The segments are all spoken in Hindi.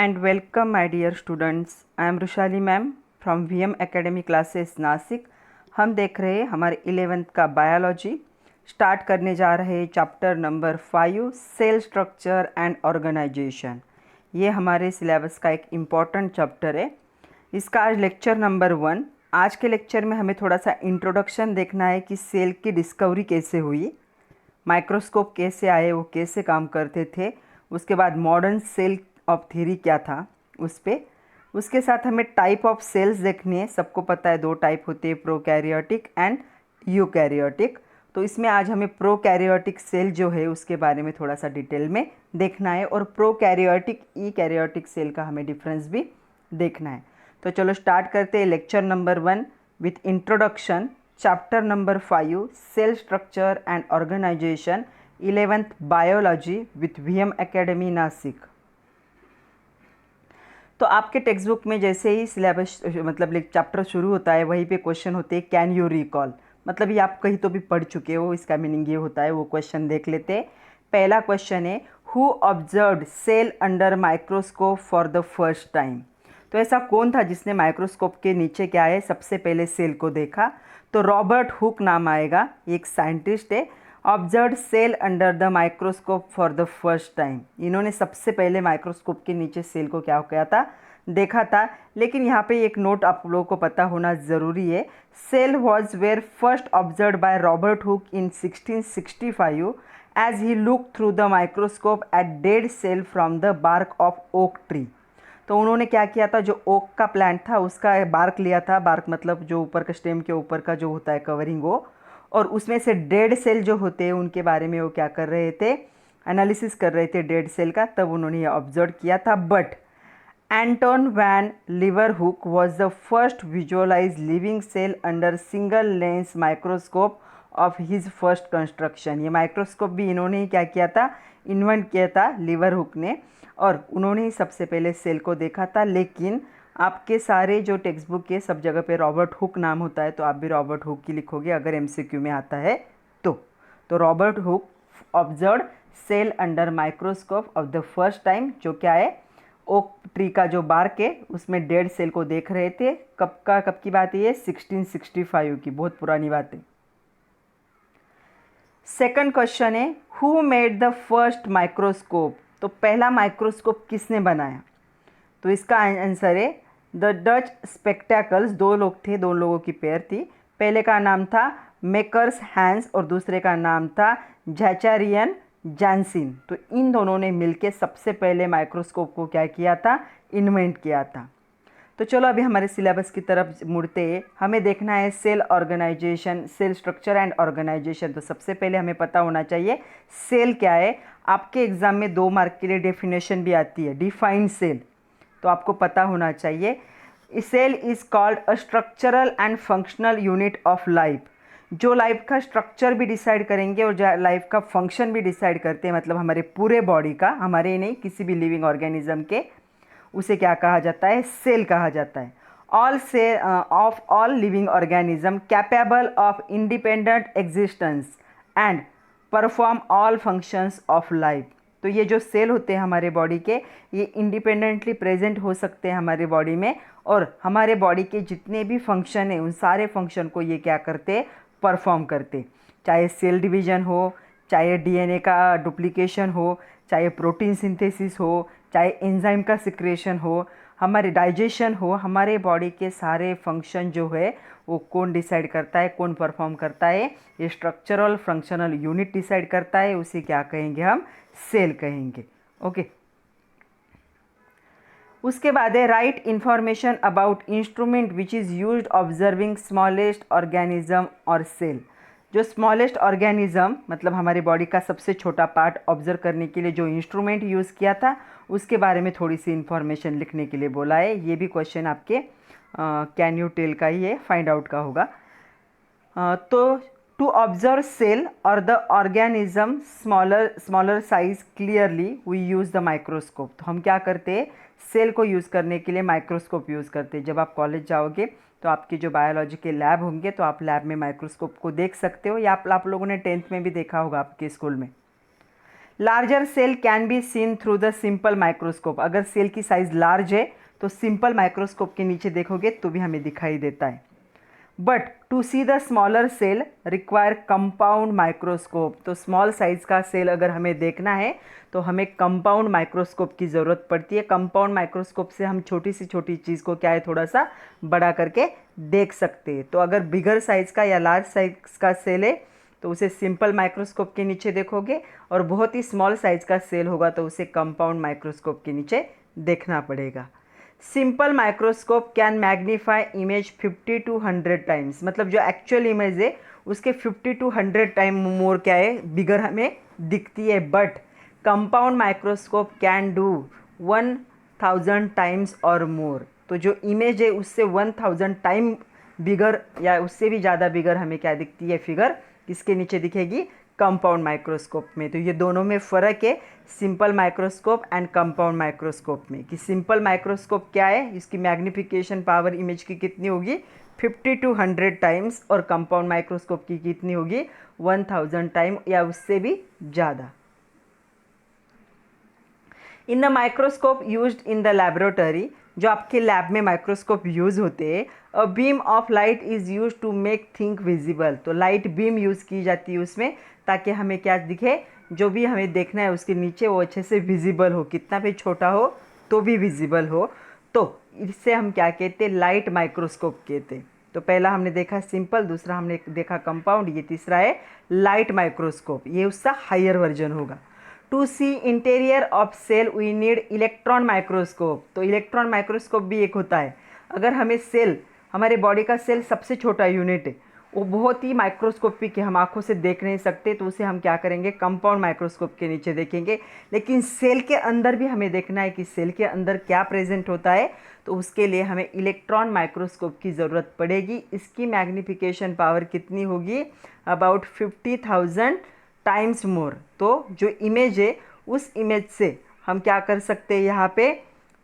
and welcome my dear students. I am Rushali ma'am from VM Academy classes Nashik. हम देख रहे हैं हमारे 11th का बायोलॉजी. स्टार्ट करने जा रहे हैं chapter number 5 cell structure and organisation. ये हमारे सिलेबस का एक इम्पॉर्टेंट चैप्टर है. इसका आज लेक्चर नंबर 1. आज के लेक्चर में हमें थोड़ा सा इंट्रोडक्शन देखना है कि सेल की डिस्कवरी कैसे हुई, माइक्रोस्कोप कैसे आए, वो कैसे काम करते थे, उसके बाद मॉडर्न सेल ऑफ थ्योरी क्या था उस पर. उसके साथ हमें टाइप ऑफ सेल्स देखनी है. सबको पता है 2 टाइप होते हैं, प्रोकैरियोटिक एंड यूकैरियोटिक. तो इसमें आज हमें प्रोकैरियोटिक सेल जो है उसके बारे में थोड़ा सा डिटेल में देखना है और प्रोकैरियोटिक ईकैरियोटिक सेल का हमें डिफरेंस भी देखना है. तो चलो स्टार्ट करते हैं lecture number 1 with introduction chapter number 5 cell structure and organisation 11th biology with VM academy Nashik. तो आपके टेक्स्ट बुक में जैसे ही सिलेबस मतलब चैप्टर शुरू होता है वहीं पे क्वेश्चन होते हैं कैन यू रिकॉल. मतलब ये आप कहीं तो भी पढ़ चुके हो, इसका मीनिंग ये होता है. वो क्वेश्चन देख लेते हैं. पहला क्वेश्चन है who observed cell under microscope for the first time. तो ऐसा कौन था जिसने माइक्रोस्कोप के नीचे क्या है सबसे पहले सेल को देखा. तो रॉबर्ट हुक नाम आएगा, एक साइंटिस्ट है. Observe cell under the microscope for the first time. इन्होंने सबसे पहले माइक्रोस्कोप के नीचे सेल को क्या किया था, देखा था. लेकिन यहाँ पे एक नोट आप लोगों को पता होना ज़रूरी है. Cell was were first observe by Robert Hooke in 1665 as he look through the microscope at dead cell from the bark of oak tree. तो उन्होंने क्या किया था, जो ओक का प्लांट था उसका बार्क लिया था. बार्क मतलब जो ऊपर का स्टेम के ऊपर का जो होता है कवरिंग वो, और उसमें से डेड सेल जो होते हैं उनके बारे में वो क्या कर रहे थे, एनालिसिस कर रहे थे डेड सेल का. तब उन्होंने ये ऑब्जर्व किया था. But Anton van Leeuwenhoek was the first visualize living cell under single lens microscope of his first construction. ये माइक्रोस्कोप भी इन्होंने ही क्या किया था, इन्वेंट किया था लीवरहुक ने, और उन्होंने ही सबसे पहले सेल को देखा था. लेकिन आपके सारे जो टेक्स्ट बुक के सब जगह पे रॉबर्ट हुक नाम होता है, तो आप भी रॉबर्ट हुक ही लिखोगे अगर MCQ में आता है तो Robert Hooke observe cell under microscope of the first time. जो क्या है, ओक ट्री का जो बार्क है उसमें डेड सेल को देख रहे थे. कब की बात है ये, 1665 की, बहुत पुरानी बात है. सेकंड क्वेश्चन है who made the first microscope. तो पहला माइक्रोस्कोप किसने बनाया. तो इसका आंसर है द डच स्पेक्टेकल्स. 2 लोग थे, 2 लोगों की पेयर थी. पहले का नाम था मेकर्स हैंस और दूसरे का नाम था झैचारियन जैनसिन. तो इन दोनों ने मिलकर सबसे पहले माइक्रोस्कोप को क्या किया था, इन्वेंट किया था. तो चलो अभी हमारे सिलेबस की तरफ मुड़ते हैं. हमें देखना है cell organisation, cell structure and organisation. तो सबसे पहले हमें पता होना चाहिए सेल क्या है. आपके एग्जाम में 2 मार्क के लिए डेफिनेशन भी आती है, डिफाइंड सेल. तो आपको पता होना चाहिए cell is called a structural and functional unit of life. जो लाइफ का स्ट्रक्चर भी डिसाइड करेंगे और जो लाइफ का फंक्शन भी डिसाइड करते हैं, मतलब हमारे पूरे बॉडी का, हमारे नहीं किसी भी लिविंग ऑर्गेनिज्म के, उसे क्या कहा जाता है, सेल कहा जाता है. All cell of all living organism capable of independent existence and perform all functions of life. तो ये जो सेल होते हैं हमारे बॉडी के, ये इंडिपेंडेंटली प्रेजेंट हो सकते हैं हमारे बॉडी में, और हमारे बॉडी के जितने भी फंक्शन हैं उन सारे फंक्शन को ये क्या करते, परफॉर्म करते. चाहे सेल डिवीजन हो, चाहे DNA का डुप्लीकेशन हो, चाहे प्रोटीन सिंथेसिस हो, चाहे एंजाइम का सिक्रेशन हो, हमारे डाइजेशन हो, हमारे बॉडी के सारे फंक्शन जो है वो कौन डिसाइड करता है, कौन परफॉर्म करता है, ये स्ट्रक्चरल फंक्शनल यूनिट डिसाइड करता है. उसे क्या कहेंगे, हम सेल कहेंगे. ओके. उसके बाद है right information about instrument which is used observing smallest organism और सेल. जो स्मॉलेस्ट ऑर्गेनिज्म मतलब हमारे बॉडी का सबसे छोटा पार्ट ऑब्जर्व करने के लिए जो इंस्ट्रूमेंट यूज़ किया था उसके बारे में थोड़ी सी इंफॉर्मेशन लिखने के लिए बोला है. ये भी क्वेश्चन आपके कैन यू टेल का ही है, फाइंड आउट का होगा. तो टू ऑब्जर्व सेल और the organism smaller size clearly we use the microscope. तो हम क्या करते हैं, सेल को यूज़ करने के लिए माइक्रोस्कोप यूज़ करते हैं. जब आप कॉलेज जाओगे तो आपके जो बायोलॉजी के लैब होंगे तो आप लैब में माइक्रोस्कोप को देख सकते हो, या आप लोगों ने 10th में भी देखा होगा आपके स्कूल में. Larger cell can be seen through the simple microscope. अगर सेल की साइज लार्ज है तो सिंपल माइक्रोस्कोप के नीचे देखोगे तो भी हमें दिखाई देता है। But to see the smaller cell require compound microscope. तो स्मॉल साइज का सेल अगर हमें देखना है तो हमें कंपाउंड माइक्रोस्कोप की ज़रूरत पड़ती है। कंपाउंड माइक्रोस्कोप से हम छोटी से छोटी चीज़ को क्या है थोड़ा सा बड़ा करके देख सकते हैं। तो अगर बिगर साइज का या लार्ज साइज का सेल है तो उसे सिंपल माइक्रोस्कोप के नीचे देखोगे, और बहुत ही स्मॉल साइज का सेल होगा तो उसे कंपाउंड माइक्रोस्कोप के नीचे देखना पड़ेगा। Simple microscope can magnify image 50 to 100 times. मतलब जो एक्चुअल इमेज है उसके 50 to 100 टाइम मोर क्या है बिगर हमें दिखती है। But compound microscope can do 1000 times और मोर। तो जो इमेज है उससे 1000 टाइम बिगर या उससे भी ज़्यादा बिगर हमें क्या दिखती है फिगर, किसके नीचे दिखेगी, कंपाउंड माइक्रोस्कोप में। तो ये दोनों में फ़र्क है simple microscope and compound microscope में, कि सिंपल माइक्रोस्कोप क्या है, इसकी मैग्नीफिकेशन पावर इमेज की कितनी होगी 50 to 100 टाइम्स, और कंपाउंड माइक्रोस्कोप की कितनी होगी 1000 टाइम या उससे भी ज़्यादा। In the microscope used in the laboratory, जो आपके लैब में माइक्रोस्कोप यूज़ होते हैं, a beam of light is use to make thing visible. तो लाइट बीम यूज़ की जाती है उसमें ताकि हमें क्या दिखे, जो भी हमें देखना है उसके नीचे वो अच्छे से विजिबल हो, कितना भी छोटा हो तो भी विजिबल हो। तो इससे हम क्या कहते हैं, लाइट माइक्रोस्कोप कहते हैं। तो पहला हमने देखा सिंपल, दूसरा हमने देखा कंपाउंड, ये तीसरा है लाइट माइक्रोस्कोप, ये उसका हायर वर्जन होगा। To see interior of cell we need electron microscope. तो इलेक्ट्रॉन माइक्रोस्कोप भी एक होता है। अगर हमें सेल, हमारे बॉडी का सेल सबसे छोटा यूनिट है, वो बहुत ही माइक्रोस्कोपिक है, हम आंखों से देख नहीं सकते, तो उसे हम क्या करेंगे कंपाउंड माइक्रोस्कोप के नीचे देखेंगे। लेकिन सेल के अंदर भी हमें देखना है कि सेल के अंदर क्या प्रेजेंट होता है, तो उसके लिए हमें इलेक्ट्रॉन माइक्रोस्कोप की ज़रूरत पड़ेगी। इसकी मैग्नीफिकेशन पावर कितनी होगी, अबाउट 50,000 टाइम्स मोर। तो जो इमेज है उस इमेज से हम क्या कर सकते हैं, यहाँ पे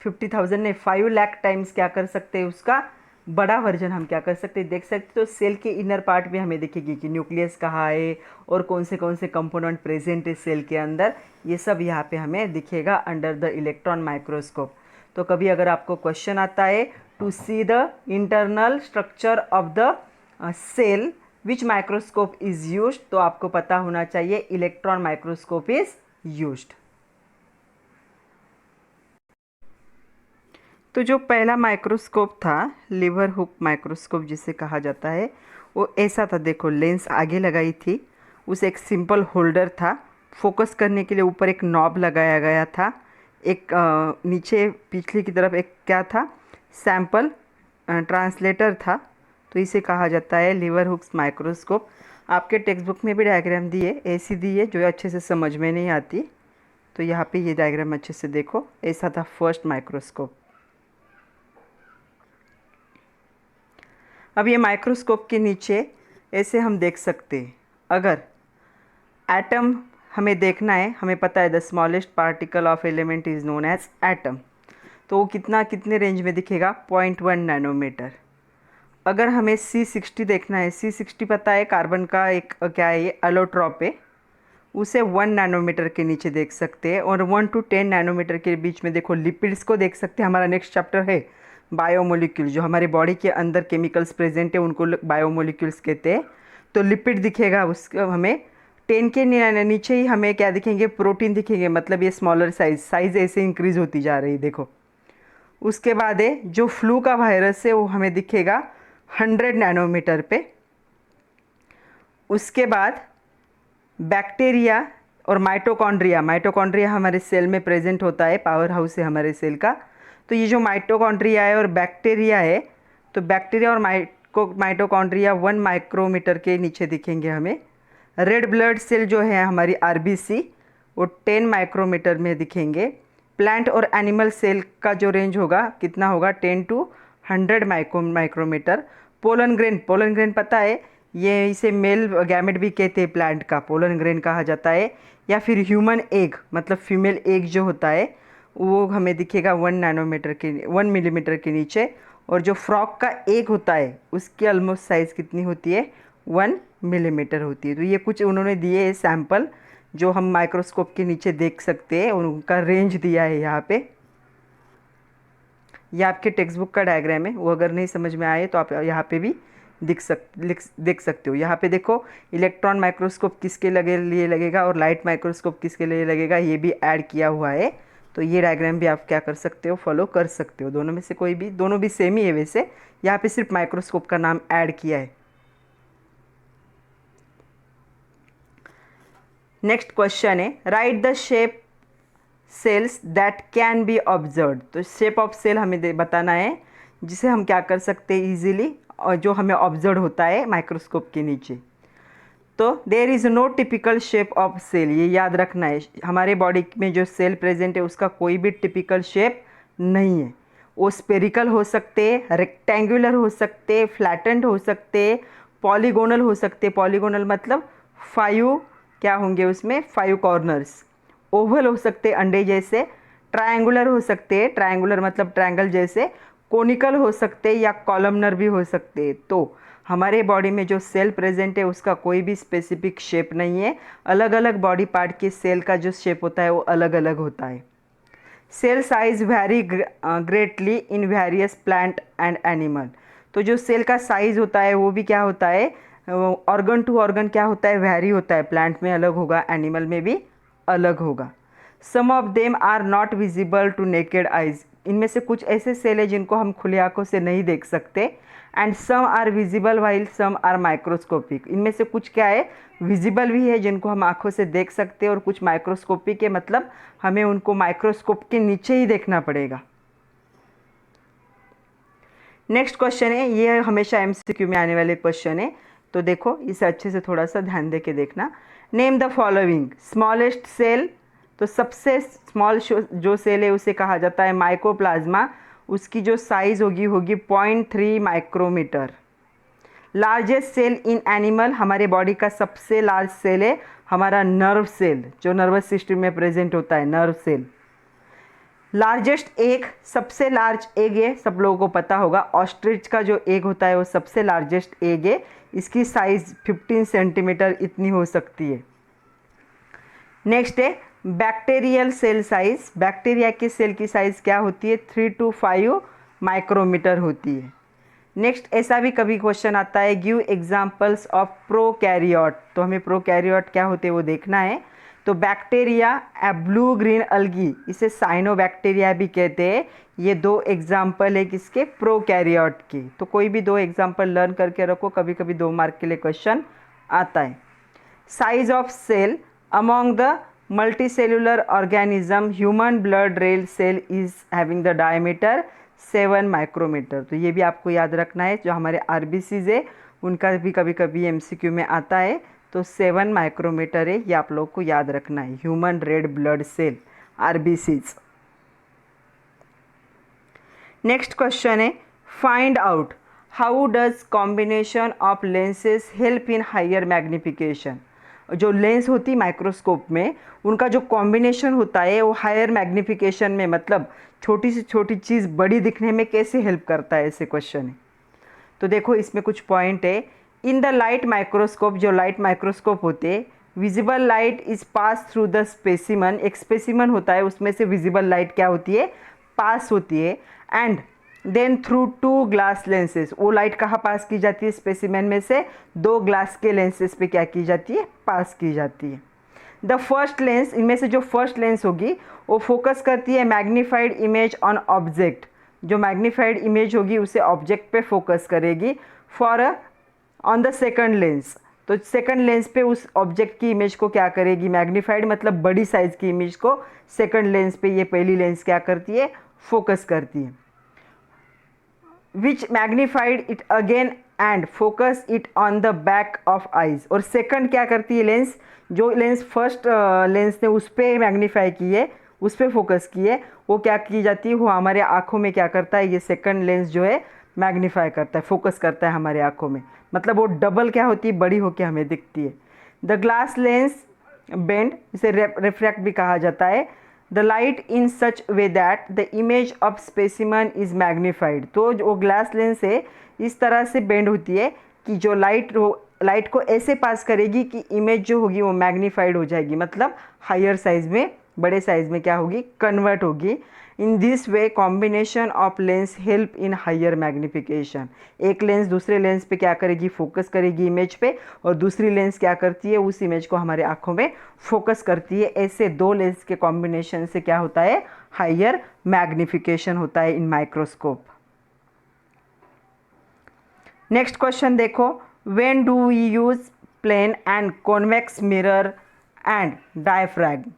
50,000 ने 5 लाख टाइम्स क्या कर सकते हैं, उसका बड़ा वर्जन हम क्या कर सकते हैं देख सकते। तो सेल के इनर पार्ट में हमें दिखेगी कि न्यूक्लियस कहाँ है और कौन से कंपोनेंट प्रेजेंट है सेल के अंदर, ये सब यहाँ पे हमें दिखेगा अंडर द इलेक्ट्रॉन माइक्रोस्कोप। तो कभी अगर आपको क्वेश्चन आता है to see the internal structure of the cell which microscope is used, तो आपको पता होना चाहिए इलेक्ट्रॉन माइक्रोस्कोप इज़ यूज्ड। तो जो पहला माइक्रोस्कोप था लीवर हुक माइक्रोस्कोप जिसे कहा जाता है, वो ऐसा था, देखो लेंस आगे लगाई थी, उस एक सिंपल होल्डर था, फोकस करने के लिए ऊपर एक नॉब लगाया गया था, एक नीचे पिछले की तरफ एक क्या था, सैंपल ट्रांसलेटर था। तो इसे कहा जाता है लीवर हुक्स माइक्रोस्कोप। आपके टेक्स्ट बुक में भी डायग्राम दी है, ऐसी दी है जो अच्छे से समझ में नहीं आती, तो यहाँ पे ये डायग्राम अच्छे से देखो, ऐसा था फर्स्ट माइक्रोस्कोप। अब ये माइक्रोस्कोप के नीचे ऐसे हम देख सकते हैं, अगर एटम हमें देखना है, हमें पता है the smallest particle of element is known as atom, तो वो कितने रेंज में दिखेगा 0.1 नैनोमीटर। अगर हमें C60 देखना है, C60 पता है कार्बन का एक क्या है, ये अलोट्रॉप है, उसे 1 नैनोमीटर के नीचे देख सकते हैं। और 1 to 10 नैनोमीटर के बीच में देखो लिपिड्स को देख सकते हैं। हमारा नेक्स्ट चैप्टर है बायोमोलिक्यूल, जो हमारे बॉडी के अंदर केमिकल्स प्रेजेंट है उनको बायोमोलिक्यूल्स कहते हैं। तो लिपिड दिखेगा उसका हमें 10 के नीचे ही हमें क्या दिखेंगे, प्रोटीन दिखेंगे, मतलब ये स्मॉलर साइज़ ऐसे इंक्रीज होती जा रही, देखो। उसके बाद है जो फ्लू का वायरस है वो हमें दिखेगा 100 नैनोमीटर पे। उसके बाद बैक्टीरिया और माइटोकॉन्ड्रिया हमारे सेल में प्रेजेंट होता है, पावर हाउस है हमारे सेल का। तो ये जो माइटोकॉन्ड्रिया है और बैक्टीरिया है, तो बैक्टीरिया और माइटोकॉन्ड्रिया 1 माइक्रोमीटर के नीचे दिखेंगे हमें। रेड ब्लड सेल जो है हमारी RBC, वो 10 माइक्रोमीटर में दिखेंगे। प्लांट और एनिमल सेल का जो रेंज होगा कितना होगा 10 to 100 माइक्रोमीटर। पोलन ग्रेन पता है, ये इसे मेल गैमेट भी कहते हैं, प्लांट का पोलन ग्रेन कहा जाता है। या फिर ह्यूमन एग, मतलब फीमेल एग जो होता है वो हमें दिखेगा 1 मिलीमीटर के नीचे। और जो फ्रॉग का एग होता है उसकी ऑलमोस्ट साइज़ कितनी होती है 1 मिलीमीटर होती है। तो ये कुछ उन्होंने दिए है सैंपल जो हम माइक्रोस्कोप के नीचे देख सकते हैं, उनका रेंज दिया है यहाँ पे। यह आपके टेक्स्ट बुक का डायग्राम है, वो अगर नहीं समझ में आए तो आप यहाँ पे भी देख सकते हो। यहाँ पे देखो इलेक्ट्रॉन माइक्रोस्कोप किसके लिए लगेगा और लाइट माइक्रोस्कोप किसके लिए लगेगा, ये भी ऐड किया हुआ है। तो ये डायग्राम भी आप क्या कर सकते हो, फॉलो कर सकते हो। दोनों में से कोई भी, दोनों भी सेम ही है वैसे, यहाँ पे सिर्फ माइक्रोस्कोप का नाम ऐड किया है। नेक्स्ट क्वेश्चन है, right the shape cells that can be observe. तो शेप ऑफ सेल हमें बताना है जिसे हम क्या कर सकते हैं इजीली, और जो हमें ऑब्जर्व होता है माइक्रोस्कोप के नीचे। तो there is no typical shape of cell, ये याद रखना है। हमारे बॉडी में जो सेल प्रेजेंट है उसका कोई भी टिपिकल शेप नहीं है। वो स्पेरिकल हो सकते, रेक्टेंगुलर हो सकते, फ्लैटेंड हो सकते, पॉलीगोनल हो सकते। पॉलीगोनल मतलब 5 क्या होंगे उसमें, 5 कॉर्नर्स। ओवल हो सकते अंडे जैसे, ट्रायंगुलर हो सकते, ट्रायंगुलर मतलब ट्रायंगल जैसे, कोनिकल हो सकते या कॉलमनर भी हो सकते। तो हमारे बॉडी में जो सेल प्रेजेंट है उसका कोई भी स्पेसिफिक शेप नहीं है। अलग अलग बॉडी पार्ट के सेल का जो शेप होता है वो अलग अलग होता है। Cell size vary greatly in various plant and animal. तो जो सेल का साइज होता है वो भी क्या होता है, ऑर्गन टू ऑर्गन क्या होता है, वैरी होता है। प्लांट में अलग होगा, एनिमल में भी अलग होगा। Some of them are not visible to naked eyes. इनमें से कुछ ऐसे सेल है जिनको हम खुली आंखों से नहीं देख सकते। And some are visible while some are microscopic. इनमें से कुछ क्या है, विजिबल भी है जिनको हम आंखों से देख सकते हैं, और कुछ माइक्रोस्कोपिक है, मतलब हमें उनको माइक्रोस्कोप के नीचे ही देखना पड़ेगा। नेक्स्ट क्वेश्चन है, ये हमेशा एमसीक्यू में आने वाले क्वेश्चन है, तो देखो इसे अच्छे से थोड़ा सा ध्यान दे के देखना। Name the following smallest cell. तो सबसे स्मॉल जो सेल है उसे कहा जाता है माइकोप्लाज्मा। उसकी जो साइज होगी 0.3 micrometre. Largest cell in animal, हमारे बॉडी का सबसे लार्ज सेल है हमारा नर्व सेल, जो नर्वस सिस्टम में प्रेजेंट होता है, नर्व सेल। लार्जेस्ट एग, सबसे लार्ज एग है, सब लोगों को पता होगा, ऑस्ट्रिच का जो एग होता है वो सबसे लार्जेस्ट एग है। इसकी साइज 15 सेंटीमीटर इतनी हो सकती है। नेक्स्ट है बैक्टीरियल सेल साइज। बैक्टीरिया के सेल की साइज क्या होती है, 3 to 5 माइक्रोमीटर होती है। नेक्स्ट ऐसा भी कभी क्वेश्चन आता है, गिव एग्जांपल्स ऑफ प्रोकैरियोट। तो हमें प्रोकैरियोट क्या होते हैं वो देखना है। तो बैक्टीरिया, ब्लू ग्रीन अलगी, इसे साइनोबैक्टीरिया भी कहते हैं। ये 2 एग्जाम्पल है किसके, प्रोकैरियोट के। तो कोई भी 2 एग्जाम्पल लर्न करके रखो, कभी कभी 2 मार्क के लिए क्वेश्चन आता है। Size of cell among the multicellular organism, human blood red cell is having the diameter 7 micrometre. तो ये भी आपको याद रखना है, जो हमारे आरबीसीज है उनका भी कभी कभी एमसीक्यू में आता है। तो 7 माइक्रोमीटर है, ये आप लोग को याद रखना है, human red blood cell, RBCs. Next question है, find out how does combination of lenses help in higher magnification. जो लेंस होती माइक्रोस्कोप में, उनका जो कॉम्बिनेशन होता है वो हायर मैग्निफिकेशन में, मतलब छोटी से छोटी चीज़ बड़ी दिखने में कैसे हेल्प करता है, ऐसे क्वेश्चन है। तो देखो इसमें कुछ पॉइंट है। इन द लाइट माइक्रोस्कोप, जो लाइट माइक्रोस्कोप होते, visible light is pass through the specimen. एक स्पेसिमन होता है, उसमें से विजिबल लाइट क्या होती है, पास होती है। And then through 2 glass lenses, वो लाइट कहाँ पास की जाती है, स्पेसिमेन में से 2 ग्लास के लेंसेज पे क्या की जाती है, पास की जाती है। द फर्स्ट लेंस, इनमें से जो फर्स्ट लेंस होगी वो फोकस करती है मैग्नीफाइड इमेज ऑन ऑब्जेक्ट। जो मैग्नीफाइड इमेज होगी उसे ऑब्जेक्ट पे फोकस करेगी। For on the second lens, तो सेकंड लेंस पे उस ऑब्जेक्ट की इमेज को क्या करेगी, मैग्नीफाइड मतलब बड़ी साइज की इमेज को सेकंड लेंस पे ये पहली लेंस क्या करती है, फोकस करती है। Which magnified it again and focus it on the back of eyes. और सेकंड क्या करती है लेंस, जो लेंस फर्स्ट लेंस ने उस पर मैग्नीफाई की है, उस पर फोकस की है, वो क्या की जाती है, वो हमारे आँखों में क्या करता है, ये सेकंड लेंस जो है मैग्नीफाई करता है, फोकस करता है हमारे आँखों में, मतलब वो डबल क्या होती है, बड़ी होकर हमें दिखती है। द ग्लास लेंस बेंड, इसे रिफ्रैक्ट भी कहा जाता है। The light in such way that the image of specimen is magnified. तो जो ग्लास लेंस है इस तरह से बेंड होती है कि जो लाइट लाइट को ऐसे पास करेगी कि इमेज जो होगी वो मैग्नीफाइड हो जाएगी, मतलब हायर साइज में, बड़े साइज में क्या होगी, कन्वर्ट होगी। In this way combination of lens help in higher magnification. एक लेंस दूसरे लेंस पे क्या करेगी, फोकस करेगी इमेज पे, और दूसरी लेंस क्या करती है, उस इमेज को हमारे आंखों में फोकस करती है। ऐसे दो लेंस के कॉम्बिनेशन से क्या होता है, हायर मैग्निफिकेशन होता है इन माइक्रोस्कोप। नेक्स्ट क्वेश्चन देखो, when do we use plane and convex mirror and diaphragm.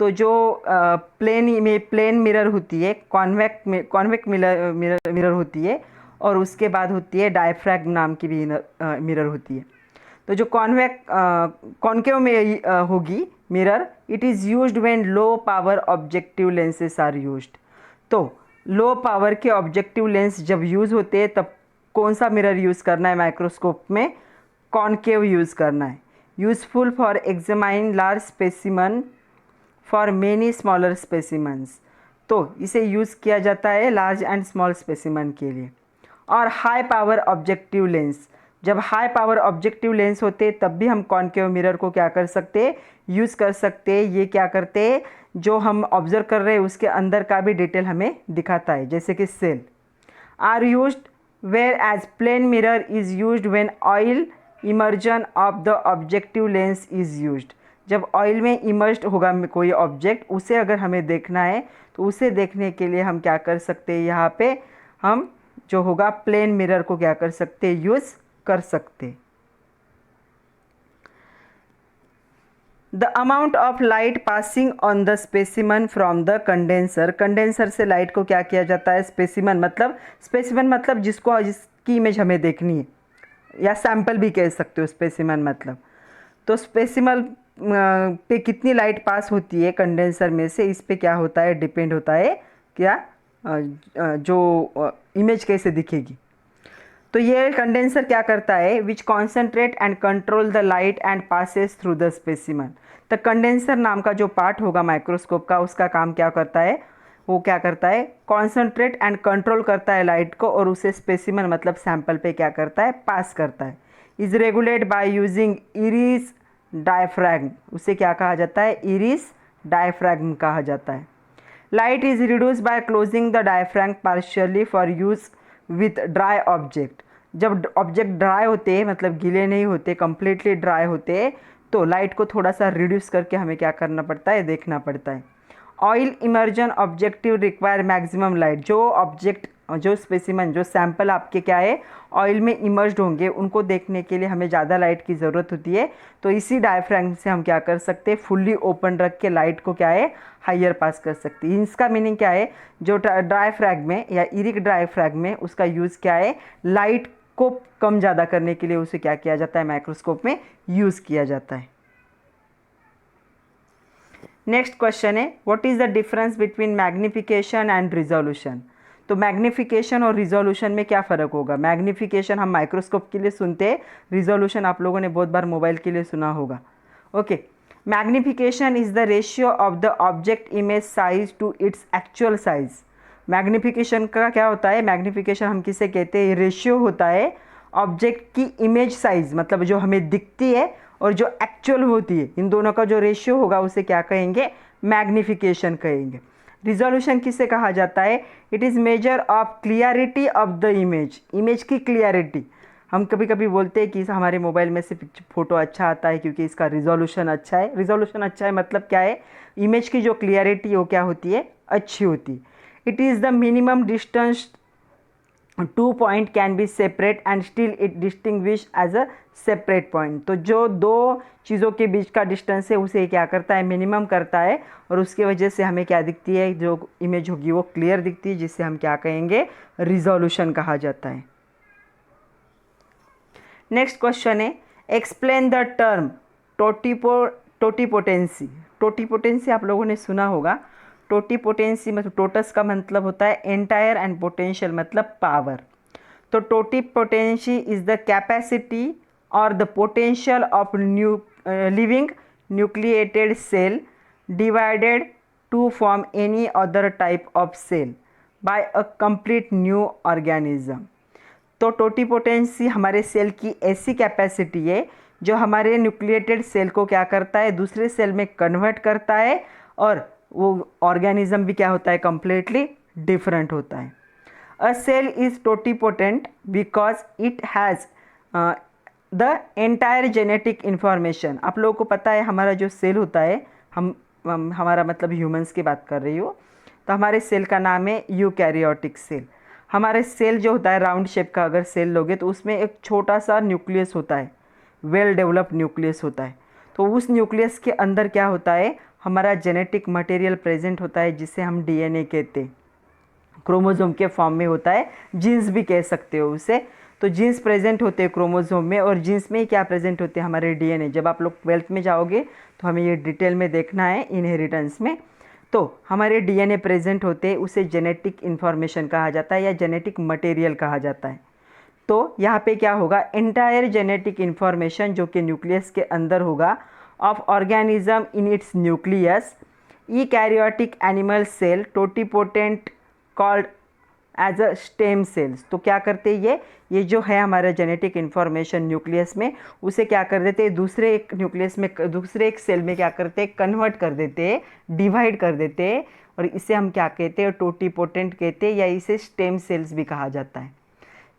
तो जो प्लेन मिरर होती है, कॉन्वेक्स मिरर होती है, और उसके बाद होती है डायफ्रैगम नाम की भी मिरर होती है। तो जो कॉन्केव में होगी mirror, it is used when low power objective lenses are used. तो लो पावर के ऑब्जेक्टिव लेंस जब यूज़ होते हैं तब कौन सा मिरर यूज़ करना है माइक्रोस्कोप में, कॉन्केव यूज़ करना है। Useful for examine large specimen for many smaller specimens. तो इसे यूज़ किया जाता है लार्ज एंड स्मॉल स्पेसिमन के लिए। और हाई पावर ऑब्जेक्टिव लेंस, जब हाई पावर ऑब्जेक्टिव लेंस होते तब भी हम कॉन्केव मिरर को क्या कर सकते, यूज़ कर सकते। ये क्या करते हैं, जो हम ऑब्जर्व कर रहे हैं उसके अंदर का भी डिटेल हमें दिखाता है, जैसे कि cell. Are used whereas plane mirror is used when oil immersion of the objective lens is used. जब ऑयल में इमर्ज्ड होगा कोई ऑब्जेक्ट, उसे अगर हमें देखना है तो उसे देखने के लिए हम क्या कर सकते हैं, यहाँ पे हम जो होगा प्लेन मिरर को क्या कर सकते, यूज़ कर सकते। The amount of light passing on the specimen from the condenser. Condenser से लाइट को क्या किया जाता है, स्पेसिमन मतलब जिसकी इमेज हमें देखनी है, या सैंपल भी कह सकते हो स्पेसिमन मतलब। तो स्पेसिमन पे कितनी लाइट पास होती है कंडेंसर में से, इस पे क्या होता है, डिपेंड होता है क्या जो इमेज कैसे दिखेगी। तो ये कंडेंसर क्या करता है, which concentrate and control the light and passes through the specimen. तो कंडेंसर नाम का जो पार्ट होगा माइक्रोस्कोप का, उसका काम क्या करता है, वो क्या करता है, कॉन्सेंट्रेट एंड कंट्रोल करता है लाइट को, और उसे स्पेसिमन मतलब सैंपल पे क्या करता है, पास करता है। Is regulate by using iris diaphragm. उसे क्या कहा जाता है, इरिस डायफ्रैगम कहा जाता है। Light is reduce by closing the diaphragm partially for use with dry object. जब ऑब्जेक्ट ड्राई होते हैं, मतलब गीले नहीं होते, कंप्लीटली ड्राई होते हैं, तो लाइट को थोड़ा सा रिड्यूस करके हमें क्या करना पड़ता है, देखना पड़ता है। Oil immersion objective require maximum light. जो ऑब्जेक्ट, जो स्पेसिमन, जो सैंपल आपके क्या है, ऑयल में इमर्ज्ड होंगे, उनको देखने के लिए हमें ज़्यादा लाइट की ज़रूरत होती है। तो इसी डायफ्रैगम से हम क्या कर सकते हैं, फुल्ली ओपन रख के लाइट को क्या है, हायर पास कर सकते हैं। इसका मीनिंग क्या है, जो डायफ्रैगम में या इरिक डायफ्रैगम में उसका यूज़ क्या है, लाइट को कम ज़्यादा करने के लिए उसे क्या किया जाता है, माइक्रोस्कोप में यूज़ किया जाता है। नेक्स्ट क्वेश्चन है, what is the difference between magnification and resolution. तो मैग्निफिकेशन और रिजोल्यूशन में क्या फ़र्क होगा। मैग्निफिकेशन हम माइक्रोस्कोप के लिए सुनते हैं, रिजोल्यूशन आप लोगों ने बहुत बार मोबाइल के लिए सुना होगा। Okay, magnification is the ratio of the object image size to its actual size. Magnification का क्या होता है, मैग्निफिकेशन हम किसे कहते हैं, रेशियो होता है ऑब्जेक्ट की इमेज साइज, मतलब जो हमें दिखती है और जो एक्चुअल होती है, इन दोनों का जो रेशियो होगा उसे क्या कहेंगे, मैग्निफिकेशन कहेंगे। रिजोल्यूशन किसे कहा जाता है, it is measure of clarity of the image. Image की क्लियरिटी, हम कभी कभी बोलते हैं कि हमारे मोबाइल में से फ़ोटो अच्छा आता है क्योंकि इसका रिजोल्यूशन अच्छा है। रिजोल्यूशन अच्छा है मतलब क्या है, इमेज की जो क्लियरिटी वो क्या होती है, अच्छी होती है। It is the minimum distance two point can be separate and still it distinguish as a separate point. तो जो दो चीज़ों के बीच का डिस्टेंस है उसे क्या करता है, मिनिमम करता है, और उसकी वजह से हमें क्या दिखती है, जो इमेज होगी वो क्लियर दिखती है, जिससे हम क्या कहेंगे, रिजोल्यूशन कहा जाता है। नेक्स्ट क्वेश्चन है, explain the term totipotency. Totipotency आप लोगों ने सुना होगा। टोटीपोटेंसी मतलब टोटस का मतलब होता है एंटायर एंड पोटेंशियल मतलब पावर। तो टोटीपोटेंसी इज द कैपेसिटी और the potential of living nucleated cell divided to form any other type of cell by a complete new organism. तो टोटिपोटेंसी हमारे सेल की ऐसी कैपेसिटी है जो हमारे न्यूक्लिएटेड सेल को क्या करता है, दूसरे सेल में कन्वर्ट करता है, और वो ऑर्गेनिज्म भी क्या होता है, कंप्लीटली डिफरेंट होता है। A cell is totipotent because it has the entire genetic information. आप लोगों को पता है हमारा जो सेल होता है, हमारा मतलब ह्यूमंस की बात कर रही हो, तो हमारे सेल का नाम है यूकैरियोटिक सेल। हमारे सेल जो होता है राउंड शेप का अगर सेल लोगे तो उसमें एक छोटा सा न्यूक्लियस होता है, वेल डेवलप्ड न्यूक्लियस होता है। तो उस न्यूक्लियस के अंदर क्या होता है, हमारा जेनेटिक मटेरियल प्रेजेंट होता है जिसे हम डीएनए कहते हैं। क्रोमोसोम के फॉर्म में होता है, जीन्स भी कह सकते हो उसे। तो जीन्स प्रेजेंट होते हैं क्रोमोसोम में, और जीन्स में क्या प्रेजेंट होते हैं, हमारे डीएनए। जब आप लोग 12th में जाओगे तो हमें ये डिटेल में देखना है इनहेरिटेंस में। तो हमारे डीएनए प्रेजेंट होते हैं, उसे जेनेटिक इन्फॉर्मेशन कहा जाता है या जेनेटिक मटेरियल कहा जाता है। तो यहाँ पे क्या होगा, एंटायर जेनेटिक इन्फॉर्मेशन जो कि न्यूक्लियस के अंदर होगा of organism in its nucleus. Eukaryotic animal cell totipotent called as a stem cells. तो क्या करते हैं ये जो है हमारा जेनेटिक इन्फॉर्मेशन न्यूक्लियस में, उसे क्या कर देते हैं, दूसरे एक न्यूक्लियस में, दूसरे एक सेल में क्या करते हैं, कन्वर्ट कर देते हैं, डिवाइड कर देते हैं, और इसे हम क्या कहते हैं, टोटिपोटेंट कहते हैं, या इसे स्टेम सेल्स भी कहा जाता है।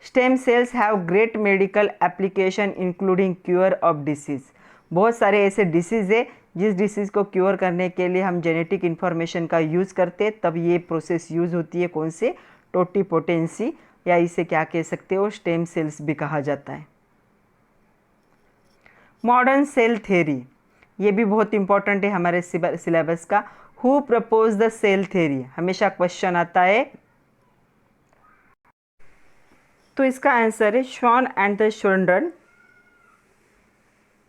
Stem cells have great medical application including cure of disease. बहुत सारे ऐसे डिसीज़ है जिस डिसीज़ को क्योर करने के लिए हम जेनेटिक इन्फॉर्मेशन का यूज़ करते हैं, तब ये प्रोसेस यूज़ होती है, कौन से, टोटिपोटेंसी, या इसे क्या कह सकते हो, स्टेम सेल्स भी कहा जाता है। मॉडर्न सेल थ्योरी, ये भी बहुत इंपॉर्टेंट है हमारे सिलेबस का। Who propose the cell theory, हमेशा क्वेश्चन आता है। तो इसका आंसर है Schwann and the Schleiden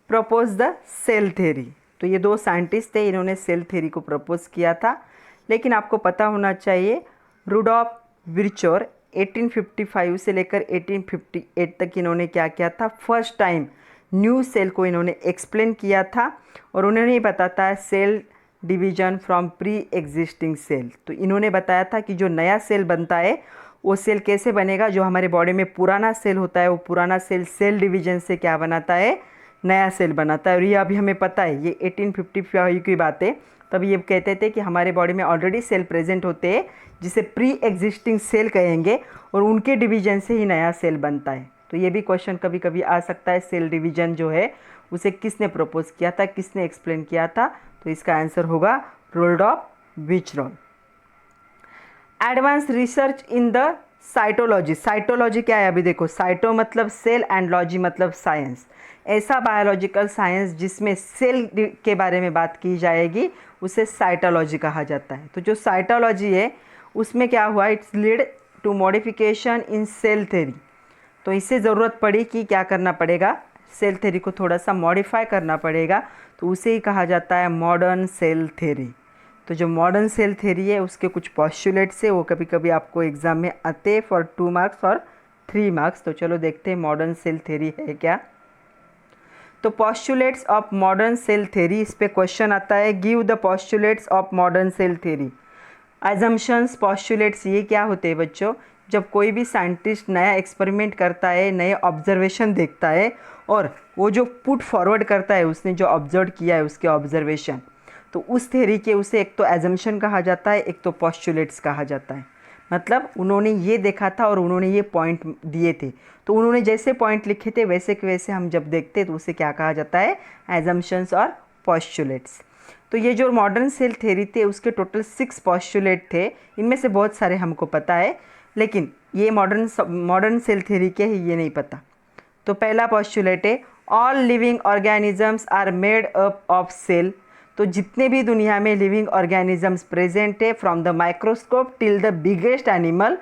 propose the cell theory. तो ये दो साइंटिस्ट थे, इन्होंने सेल थ्योरी को प्रपोज किया था। लेकिन आपको पता होना चाहिए रुडोल्फ विर्चोर 1855 से लेकर 1858 तक इन्होंने क्या किया था, फर्स्ट टाइम न्यू सेल को इन्होंने एक्सप्लेन किया था, और उन्होंने ये बताया cell division from pre existing cell. तो इन्होंने बताया था कि जो नया सेल बनता है वो सेल कैसे बनेगा, जो हमारे बॉडी में पुराना सेल होता है वो पुराना सेल सेल डिवीजन से क्या बनाता है, नया सेल बनाता है। और ये अभी हमें पता है, ये 1855 की बात है। तब ये कहते थे कि हमारे बॉडी में ऑलरेडी सेल प्रेजेंट होते हैं जिसे प्री एग्जिस्टिंग सेल कहेंगे, और उनके डिवीजन से ही नया सेल बनता है। तो ये भी क्वेश्चन कभी कभी आ सकता है, सेल डिवीजन जो है उसे किसने प्रपोज किया था, किसने एक्सप्लेन किया था। तो इसका आंसर होगा Rudolf Virchow. Advance research in the cytology. Cytology क्या है, अभी देखो, साइटो मतलब सेल एंड लॉजी मतलब साइंस। ऐसा बायोलॉजिकल साइंस जिसमें सेल के बारे में बात की जाएगी उसे साइटोलॉजी कहा जाता है। तो जो साइटोलॉजी है उसमें क्या हुआ, it's lead to modification in cell theory. तो इससे ज़रूरत पड़ी कि क्या करना पड़ेगा, सेल थ्योरी को थोड़ा सा मॉडिफाई करना पड़ेगा, तो उसे ही कहा जाता है मॉडर्न सेल थ्योरी। तो जो मॉडर्न सेल थ्योरी है उसके कुछ पॉस्टुलेट्स है, वो कभी कभी आपको एग्जाम में आते हैं फॉर 2 मार्क्स और 3 मार्क्स। तो चलो देखते हैं मॉडर्न सेल थ्योरी है क्या। तो postulates of modern cell theory, इस पे क्वेश्चन आता है, give the postulates of modern cell theory. Assumptions, postulates ये क्या होते हैं बच्चों, जब कोई भी साइंटिस्ट नया एक्सपेरिमेंट करता है, नए ऑब्जर्वेशन देखता है, और वो जो पुट फॉरवर्ड करता है, उसने जो ऑब्जर्व किया है उसके ऑब्जर्वेशन, तो उस थ्योरी के उसे एक तो एजम्पशन कहा जाता है, एक तो पॉस्टुलेट्स कहा जाता है। मतलब उन्होंने ये देखा था और उन्होंने ये पॉइंट दिए थे, तो उन्होंने जैसे पॉइंट लिखे थे वैसे के वैसे हम जब देखते तो उसे क्या कहा जाता है, एजम्पशंस और पॉस्टुलेट्स। तो ये जो मॉडर्न सेल थ्योरी थे उसके टोटल 6 पॉस्टुलेट थे, इनमें से बहुत सारे हमको पता है, लेकिन ये मॉडर्न सेल थ्योरी के ही ये नहीं पता। तो पहला पॉस्टुलेट है, all living organisms are made up of cell. तो जितने भी दुनिया में लिविंग ऑर्गेनिजम्स प्रेजेंट है, from the microscope till the biggest animal,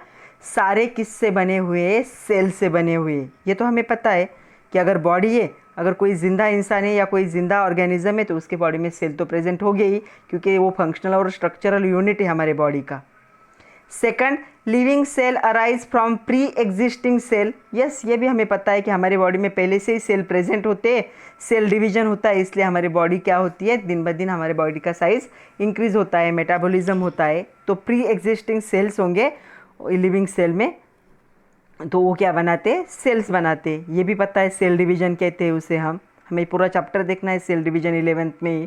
सारे किससे बने हुए, सेल से बने हुए। ये तो हमें पता है कि अगर बॉडी है, अगर कोई ज़िंदा इंसान है या कोई ज़िंदा ऑर्गेनिज्म है तो उसके बॉडी में सेल तो प्रेजेंट हो गई ही, क्योंकि वो फंक्शनल और स्ट्रक्चरल यूनिट है हमारे बॉडी का। Second, living cell arise from pre existing cell. Yes, ये भी हमें पता है कि हमारे बॉडी में पहले से ही सेल प्रेजेंट होते हैं, सेल डिवीजन होता है, इसलिए हमारी बॉडी क्या होती है, दिन ब दिन हमारे बॉडी का साइज इंक्रीज होता है, मेटाबॉलिज्म होता है। तो प्री एग्जिस्टिंग सेल्स होंगे लिविंग सेल में। तो वो क्या बनाते, सेल्स बनाते। ये भी पता है सेल डिवीजन कहते हैं उसे हम, हमें पूरा चैप्टर देखना है सेल डिवीजन 11th में ही।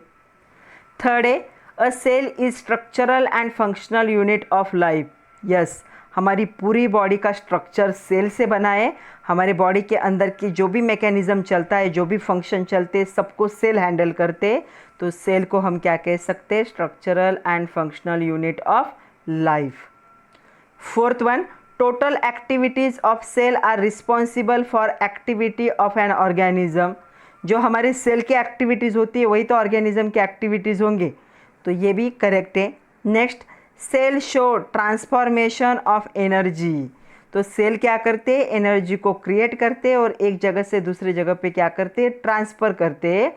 थर्ड है a cell is structural and functional unit of life. Yes, हमारी पूरी बॉडी का स्ट्रक्चर सेल से बना है। हमारे बॉडी के अंदर की जो भी मैकेनिज्म चलता है, जो भी फंक्शन चलते, सबको सेल हैंडल करते। तो सेल को हम क्या कह सकते हैं, structural and functional unit of life. Fourth one, total activities of cell are responsible for activity of an organism. जो हमारे सेल की एक्टिविटीज़ होती है वही तो ऑर्गेनिज्म की एक्टिविटीज़ होंगे, तो ये भी करेक्ट है। Next, cell show transformation of energy. तो सेल क्या करते हैं, एनर्जी को क्रिएट करते और एक जगह से दूसरी जगह पे क्या करते, ट्रांसफ़र करते।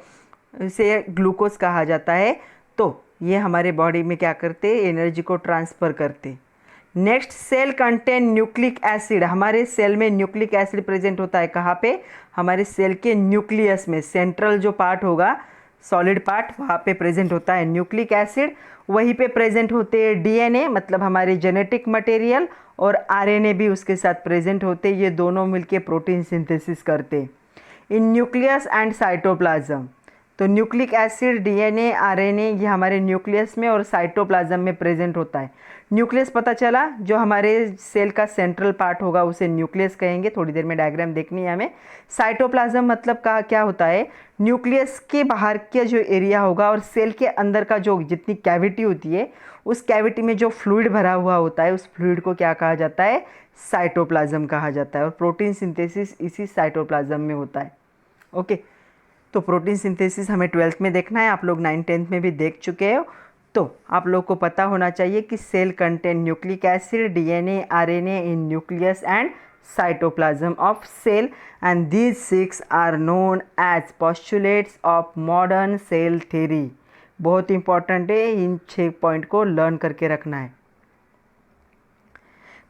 इसे ग्लूकोज कहा जाता है। तो ये हमारे बॉडी में क्या करते, एनर्जी को ट्रांसफ़र करते। Next, cell contain nucleic acid. हमारे सेल में न्यूक्लिक एसिड प्रेजेंट होता है कहाँ पे, हमारे सेल के न्यूक्लियस में, सेंट्रल जो पार्ट होगा, सॉलिड पार्ट, वहाँ पे प्रेजेंट होता है न्यूक्लिक एसिड। वहीं पे प्रेजेंट होते हैं डीएनए, मतलब हमारे जेनेटिक मटेरियल, और आरएनए भी उसके साथ प्रेजेंट होते। ये दोनों मिलके प्रोटीन सिंथेसिस करते इन न्यूक्लियस एंड साइटोप्लाज्म। तो न्यूक्लिक एसिड, डीएनए, आरएनए ये हमारे न्यूक्लियस में और साइटोप्लाज्म में प्रेजेंट होता है। न्यूक्लियस पता चला, जो हमारे सेल का सेंट्रल पार्ट होगा उसे न्यूक्लियस कहेंगे, थोड़ी देर में डायग्राम देखनी है हमें। साइटोप्लाज्म मतलब का क्या होता है, न्यूक्लियस के बाहर का जो एरिया होगा और सेल के अंदर का जो जितनी कैविटी होती है, उस कैविटी में जो फ्लूइड भरा हुआ होता है, उस फ्लूइड को क्या कहा जाता है, साइटोप्लाज्म कहा जाता है। और प्रोटीन सिंथेसिस इसी साइटोप्लाज्म में होता है। ओके, तो प्रोटीन सिंथेसिस हमें 12th में देखना है, आप लोग 9th-10th में भी देख चुके हो। तो आप लोग को पता होना चाहिए कि cell contain nucleic acid, DNA, RNA in nucleus and cytoplasm of cell, and these 6 are known as postulates of modern cell theory. बहुत इंपॉर्टेंट है, इन 6 पॉइंट को लर्न करके रखना है।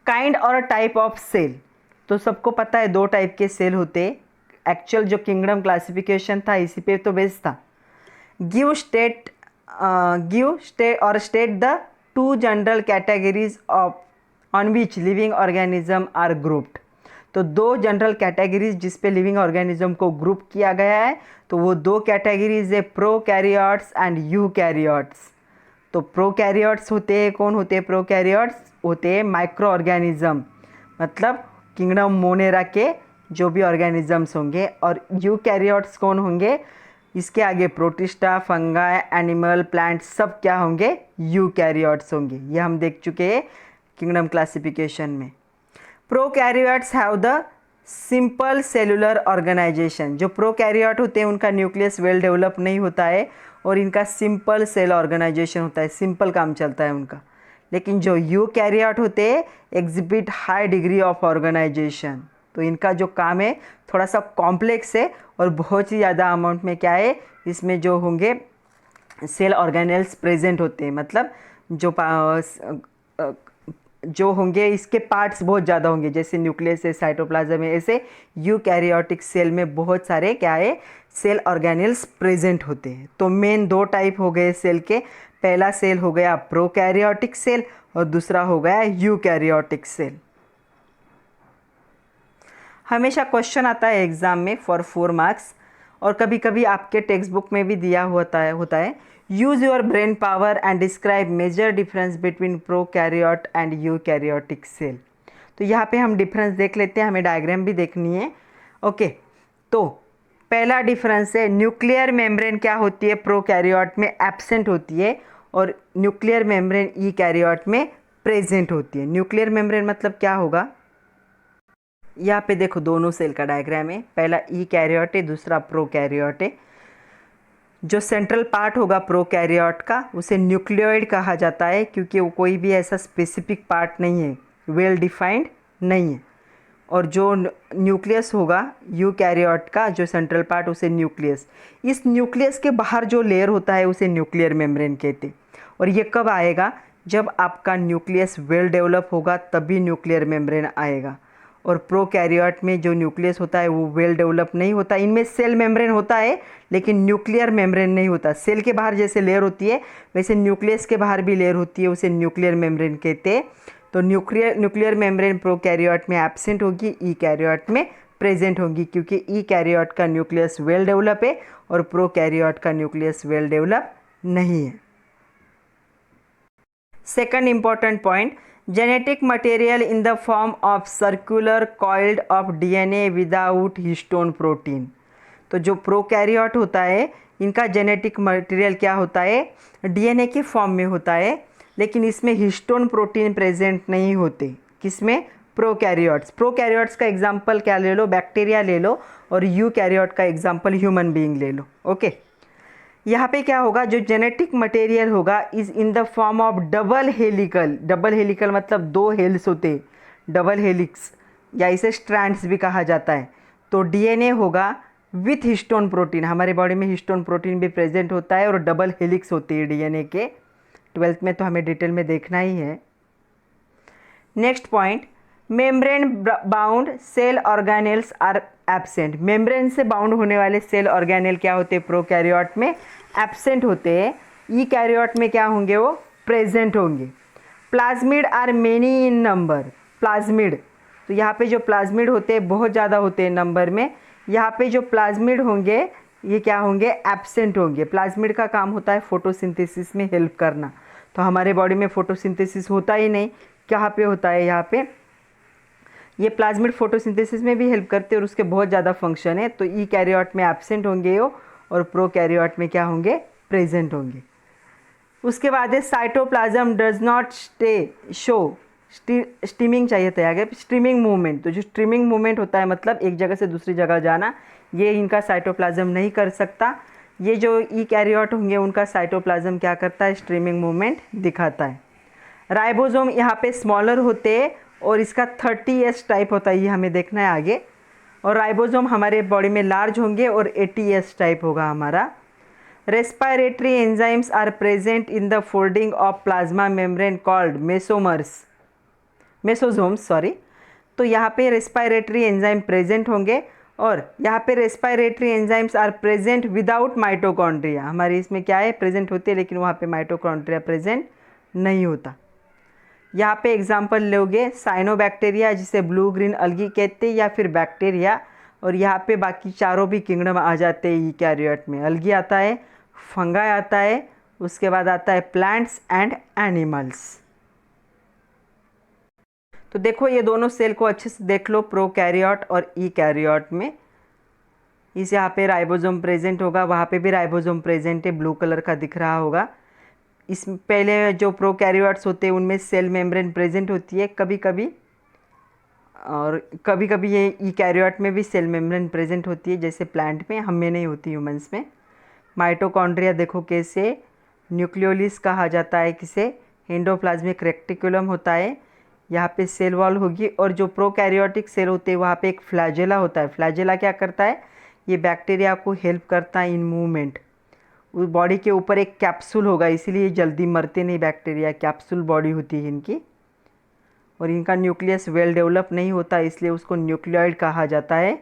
काइंड और टाइप ऑफ सेल, तो सबको पता है 2 टाइप के सेल होते हैं। एक्चुअल जो किंगडम क्लासिफिकेशन था इसी पे तो बेस्ड था। Give state the 2 general categories of on which living organism are grouped. तो 2 जनरल कैटेगरीज जिस पे लिविंग ऑर्गेनिज्म को ग्रुप किया गया है, तो वो 2 कैटेगरीज है, प्रोकैरियोट्स एंड यूकैरियोट्स। तो प्रोकैरियोट्स होते हैं, कौन होते हैं प्रोकैरियोट्स, होते हैं माइक्रो ऑर्गेनिज्म, मतलब किंगडम मोनेरा के जो भी ऑर्गेनिजम्स होंगे। और यूकैरियोट्स कौन होंगे, इसके आगे प्रोटिस्टा, फंगाई, एनिमल, प्लांट सब क्या होंगे, यूकैरियोट्स होंगे। ये हम देख चुके हैं किंगडम क्लासिफिकेशन में। Prokaryotes have the simple cellular organisation. जो प्रोकैरियोट होते हैं उनका न्यूक्लियस वेल डेवलप नहीं होता है और इनका सिंपल सेल ऑर्गेनाइजेशन होता है, सिंपल काम चलता है उनका। लेकिन जो यूकैरियोट होते हैं exhibit high degree of organization, तो इनका जो काम है थोड़ा सा कॉम्प्लेक्स है और बहुत ही ज़्यादा अमाउंट में क्या है, इसमें जो होंगे सेल ऑर्गेनेल्स प्रेजेंट होते हैं, मतलब जो होंगे इसके पार्ट्स बहुत ज़्यादा होंगे, जैसे न्यूक्लियस है, साइटोप्लाज्म है, ऐसे यूकैरियोटिक सेल में बहुत सारे क्या है, सेल ऑर्गेनेल्स प्रेजेंट होते हैं। तो मेन 2 टाइप हो गए सेल के, पहला सेल हो गया प्रोकैरियोटिक सेल और दूसरा हो गया यूकैरियोटिक सेल। हमेशा क्वेश्चन आता है एग्ज़ाम में फॉर 4 मार्क्स, और कभी कभी आपके टेक्स्ट बुक में भी दिया होता है use your brain power and describe major difference between prokaryote and eukaryotic cell. तो यहाँ पे हम डिफरेंस देख लेते हैं, हमें डायग्राम भी देखनी है। ओके, तो पहला डिफरेंस है न्यूक्लियर मेम्ब्रेन क्या होती है, प्रोकैरियोट में एब्सेंट होती है और न्यूक्लियर मेम्ब्रेन यूकैरियोट में प्रेजेंट होती है। न्यूक्लियर मेम्ब्रेन मतलब क्या होगा, यहाँ पे देखो दोनों सेल का डायग्राम है, पहला यूकैरियोट है, दूसरा प्रोकैरियोट है। जो सेंट्रल पार्ट होगा प्रोकैरियोट का उसे न्यूक्लियोइड कहा जाता है, क्योंकि वो कोई भी ऐसा स्पेसिफिक पार्ट नहीं है, वेल डिफाइंड नहीं है। और जो न्यूक्लियस होगा यूकैरियोट का, जो सेंट्रल पार्ट, उसे न्यूक्लियस। इस न्यूक्लियस के बाहर जो लेयर होता है उसे न्यूक्लियर मेम्ब्रेन कहते हैं। और ये कब आएगा, जब आपका न्यूक्लियस वेल डेवलप होगा तभी न्यूक्लियर मेम्ब्रेन आएगा। और प्रोकैरियोट में जो न्यूक्लियस होता है वो वेल डेवलप नहीं होता, इनमें सेल मेम्ब्रेन होता है लेकिन न्यूक्लियर मेम्ब्रेन नहीं होता। सेल के बाहर जैसे लेयर होती है वैसे न्यूक्लियस के बाहर भी लेयर होती है, उसे न्यूक्लियर मेम्ब्रेन कहते हैं। तो न्यूक्लियर मेम्ब्रेन प्रोकैरियोट में एब्सेंट होगी, ईकैरियोट में प्रेजेंट होगी, क्योंकि ईकैरियोट का न्यूक्लियस वेल डेवलप है और प्रोकैरियोट का न्यूक्लियस वेल डेवलप नहीं है। Second important point, genetic material in the form of circular coiled of DNA without histone protein. तो जो प्रोकैरियोट होता है इनका जेनेटिक मटेरियल क्या होता है, डीएनए के फॉर्म में होता है, लेकिन इसमें हिस्टोन प्रोटीन प्रेजेंट नहीं होते। किसमें? प्रोकैरियोट्स का एग्जांपल क्या ले लो, बैक्टीरिया ले लो, और यूकैरियोट का एग्जांपल ह्यूमन बीइंग ले लो। ओके, यहाँ पे क्या होगा, जो जेनेटिक मटेरियल होगा is in the form of double helical मतलब दो हेल्स होते, डबल हेलिक्स, या इसे स्ट्रैंड्स भी कहा जाता है। तो डीएनए होगा विथ हिस्टोन प्रोटीन, हमारे बॉडी में हिस्टोन प्रोटीन भी प्रेजेंट होता है और डबल हेलिक्स होती है डीएनए के। 12th में तो हमें डिटेल में देखना ही है। Next point, membrane bound cell organelles are absent. Membrane से बाउंड होने वाले सेल ऑर्गेनेल क्या होते हैं, प्रोकैरियोट में एब्सेंट होते हैं, ईकैरियोट में क्या होंगे, वो प्रेजेंट होंगे। Plasmid are many in number, plasmid, तो यहाँ पे जो प्लाज्मिड होते हैं बहुत ज़्यादा होते हैं नंबर में। यहाँ पे जो प्लाज्मिड होंगे ये क्या होंगे, एब्सेंट होंगे। प्लाज्मिड का काम होता है फोटोसिंथेसिस में हेल्प करना, तो हमारे बॉडी में फोटोसिंथेसिस होता ही नहीं, कहाँ पे होता है, यहाँ पे। ये प्लाज्मिड फोटोसिंथेसिस में भी हेल्प करते हैं और उसके बहुत ज़्यादा फंक्शन है। तो ईकैरियोट में एब्सेंट होंगे वो, और प्रोकैरियोट में क्या होंगे, प्रेजेंट होंगे। उसके बाद है cytoplasm does not show streaming, चाहिए था आगे, स्ट्रीमिंग मूवमेंट। तो जो स्ट्रीमिंग मूवमेंट होता है मतलब एक जगह से दूसरी जगह जाना, ये इनका साइटोप्लाज्म नहीं कर सकता। ये जो ईकैरियोट होंगे उनका साइटोप्लाज्म क्या करता है, स्ट्रीमिंग मूवमेंट दिखाता है। राइबोसोम यहाँ पे स्मॉलर होते हैं और इसका 30S टाइप होता है, ये हमें देखना है आगे। और राइबोसोम हमारे बॉडी में लार्ज होंगे और 80S टाइप होगा हमारा। Respiratory enzymes are present in the folding of plasma membrane called mesosomes. तो यहाँ पे रेस्पिरेटरी एंजाइम प्रेजेंट होंगे, और यहाँ पे respiratory enzymes are present without mitochondria. हमारे इसमें क्या है, प्रेजेंट होते हैं, लेकिन वहाँ पे माइटोकॉन्ड्रिया प्रेजेंट नहीं होता। यहाँ पे एग्जांपल लोगे साइनोबैक्टीरिया, जिसे ब्लू ग्रीन अलगी कहते हैं, या फिर बैक्टीरिया। और यहाँ पे बाकी चारों भी किंगडम आ जाते हैं यूकैरियोट में। अलगी आता है, फंगाई आता है, उसके बाद आता है प्लांट्स एंड एनिमल्स। तो देखो ये दोनों सेल को अच्छे से देख लो, प्रोकैरियोट और ईकैरियोट में। इस यहाँ पे राइबोसोम प्रेजेंट होगा, वहाँ पे भी राइबोसोम प्रेजेंट है, ब्लू कलर का दिख रहा होगा। इस पहले जो प्रोकैरियोट्स होते हैं उनमें सेल मेम्ब्रेन प्रेजेंट होती है कभी कभी, और कभी कभी ये ईकैरियोट में भी सेल मेम्ब्रेन प्रेजेंट होती है, जैसे प्लांट में, हम में नहीं होती, ह्यूमंस में। माइटोकॉन्ड्रिया देखो कैसे, न्यूक्लियोलिस कहा जाता है किसे, एंडोप्लाज्मिक रेक्टिकुलम होता है, यहाँ पे सेल वॉल होगी। और जो प्रोकैरियोटिक सेल होते हैं वहाँ पे एक फ्लैजेला होता है। फ्लैजेला क्या करता है, ये बैक्टीरिया को हेल्प करता है इन मूवमेंट। बॉडी के ऊपर एक कैप्सूल होगा, इसीलिए जल्दी मरते नहीं बैक्टीरिया, कैप्सूल बॉडी होती है इनकी। और इनका न्यूक्लियस वेल डेवलप नहीं होता, इसलिए उसको न्यूक्लियोइड कहा जाता है।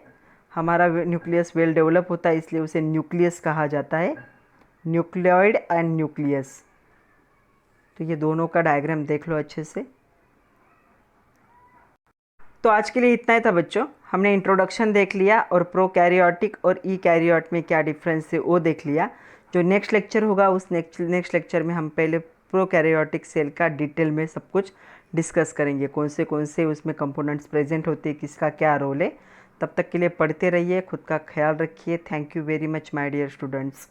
हमारा न्यूक्लियस वेल डेवलप होता है, इसलिए उसे न्यूक्लियस कहा जाता है, न्यूक्लियोइड एंड न्यूक्लियस। तो ये दोनों का डायग्राम देख लो अच्छे से। तो आज के लिए इतना ही था बच्चों, हमने इंट्रोडक्शन देख लिया और प्रोकैरियोटिक और ईकैरियोट में क्या डिफरेंस है वो देख लिया। जो नेक्स्ट लेक्चर होगा उस नेक्स्ट लेक्चर में हम पहले प्रोकैरियोटिक सेल का डिटेल में सब कुछ डिस्कस करेंगे, कौन से उसमें कंपोनेंट्स प्रेजेंट होते हैं, किसका क्या रोल है। तब तक के लिए पढ़ते रहिए, खुद का ख्याल रखिए। Thank you very much my dear students.